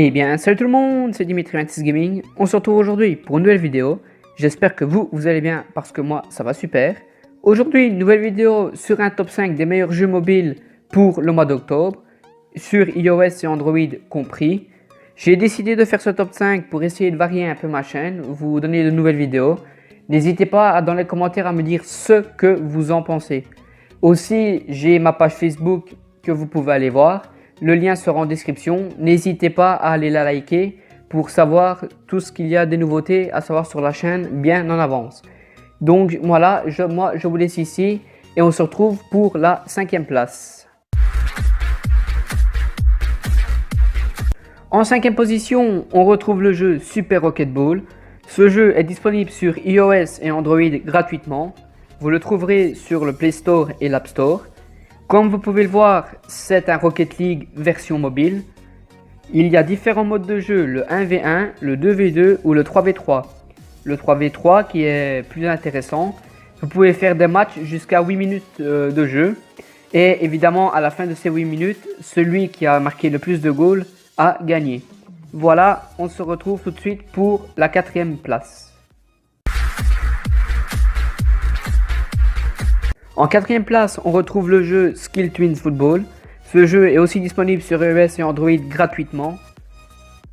Eh bien, salut tout le monde, c'est Dimitri26 Gaming. On se retrouve aujourd'hui pour une nouvelle vidéo. J'espère que vous allez bien parce que moi, ça va super. Aujourd'hui, une nouvelle vidéo sur un top 5 des meilleurs jeux mobiles pour le mois d'octobre, sur iOS et Android compris. J'ai décidé de faire ce top 5 pour essayer de varier un peu ma chaîne, vous donner de nouvelles vidéos. N'hésitez pas dans les commentaires à me dire ce que vous en pensez. Aussi, j'ai ma page Facebook que vous pouvez aller voir. Le lien sera en description. N'hésitez pas à aller la liker pour savoir tout ce qu'il y a des nouveautés à savoir sur la chaîne bien en avance. Donc voilà, moi je vous laisse ici et on se retrouve pour la 5e place. En 5e position, on retrouve le jeu Super Rocket Ball. Ce jeu est disponible sur iOS et Android gratuitement. Vous le trouverez sur le Play Store et l'App Store. Comme vous pouvez le voir, c'est un Rocket League version mobile. Il y a différents modes de jeu, le 1v1, le 2v2 ou le 3v3. Le 3v3 qui est plus intéressant. Vous pouvez faire des matchs jusqu'à 8 minutes de jeu. Et évidemment, à la fin de ces 8 minutes, celui qui a marqué le plus de goals a gagné. Voilà, on se retrouve tout de suite pour la 4e place. En 4e place, on retrouve le jeu Skill Twins Football. Ce jeu est aussi disponible sur iOS et Android gratuitement.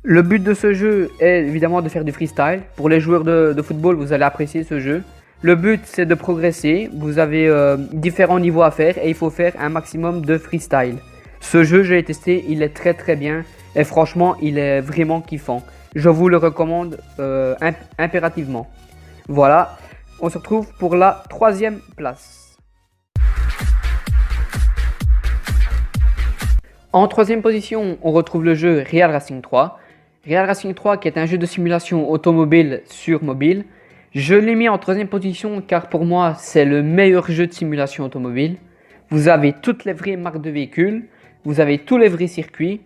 Le but de ce jeu est évidemment de faire du freestyle. Pour les joueurs de football, vous allez apprécier ce jeu. Le but, c'est de progresser. Vous avez différents niveaux à faire et il faut faire un maximum de freestyle. Ce jeu, je l'ai testé, il est très bien et franchement, il est vraiment kiffant. Je vous le recommande impérativement. Voilà, on se retrouve pour la 3e place. En 3e position, on retrouve le jeu Real Racing 3. Real Racing 3 qui est un jeu de simulation automobile sur mobile. Je l'ai mis en 3e position car pour moi c'est le meilleur jeu de simulation automobile. Vous avez toutes les vraies marques de véhicules, vous avez tous les vrais circuits.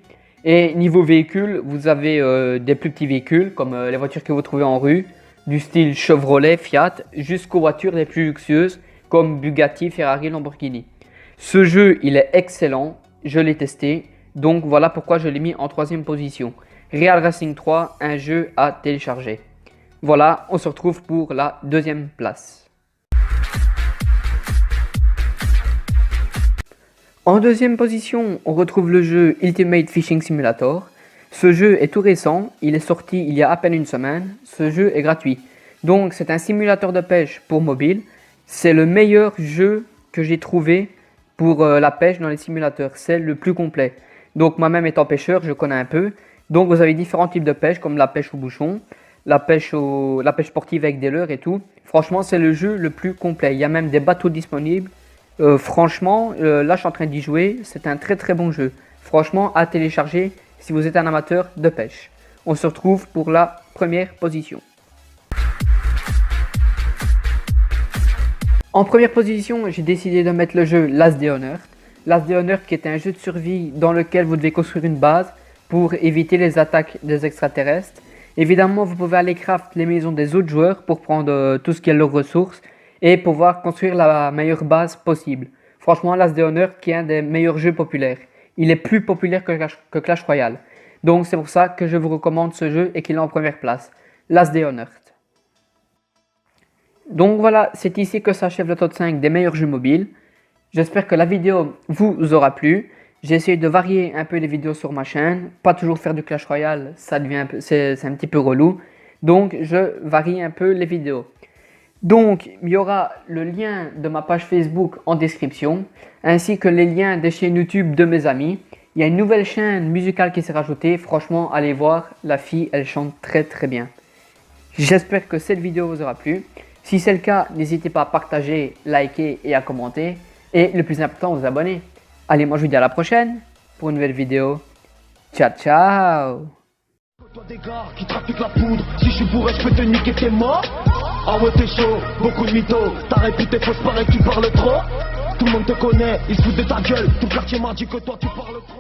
Et niveau véhicule, vous avez des plus petits véhicules comme les voitures que vous trouvez en rue, du style Chevrolet, Fiat, jusqu'aux voitures les plus luxueuses comme Bugatti, Ferrari, Lamborghini. Ce jeu il est excellent. Je l'ai testé, donc voilà pourquoi je l'ai mis en 3e position. Real Racing 3, un jeu à télécharger. Voilà, on se retrouve pour la 2e place. En 2e position, on retrouve le jeu Ultimate Fishing Simulator. Ce jeu est tout récent, il est sorti il y a à peine une semaine. Ce jeu est gratuit. Donc c'est un simulateur de pêche pour mobile. C'est le meilleur jeu que j'ai trouvé pour la pêche dans les simulateurs, c'est le plus complet. Donc moi-même étant pêcheur, je connais un peu. Donc vous avez différents types de pêche comme la pêche au bouchon, la pêche sportive avec des leurres et tout. Franchement, c'est le jeu le plus complet. Il y a même des bateaux disponibles. Franchement, là je suis en train d'y jouer. C'est un très bon jeu. Franchement, à télécharger si vous êtes un amateur de pêche. On se retrouve pour la 1re position. En 1re position, j'ai décidé de mettre le jeu Last Day on Earth. Last Day on Earth qui est un jeu de survie dans lequel vous devez construire une base pour éviter les attaques des extraterrestres. Évidemment, vous pouvez aller craft les maisons des autres joueurs pour prendre tout ce qui est leurs ressources et pouvoir construire la meilleure base possible. Franchement, Last Day on Earth qui est un des meilleurs jeux populaires. Il est plus populaire que Clash Royale. Donc c'est pour ça que je vous recommande ce jeu et qu'il est en 1re place. Last Day on Earth. Donc voilà, c'est ici que s'achève le top 5 des meilleurs jeux mobiles. J'espère que la vidéo vous aura plu. J'ai essayé de varier un peu les vidéos sur ma chaîne. Pas toujours faire du Clash Royale, c'est un petit peu relou. Donc je varie un peu les vidéos. Donc il y aura le lien de ma page Facebook en description, ainsi que les liens des chaînes YouTube de mes amis. Il y a une nouvelle chaîne musicale qui s'est rajoutée. Franchement, allez voir, la fille, elle chante très bien. J'espère que cette vidéo vous aura plu. Si c'est le cas, n'hésitez pas à partager, liker et à commenter. Et le plus important, vous abonner. Allez, moi je vous dis à la prochaine pour une nouvelle vidéo. Ciao, ciao. Toi des gars qui trafiquent la poudre, si je suis bourré je peux te niquer t'es mort. Ah ouais t'es chaud, beaucoup de mythos, ta réputée fausse, paraît que tu parles trop. Tout le monde te connaît, ils se foutent de ta gueule, tout le quartier m'a dit que toi tu parles trop.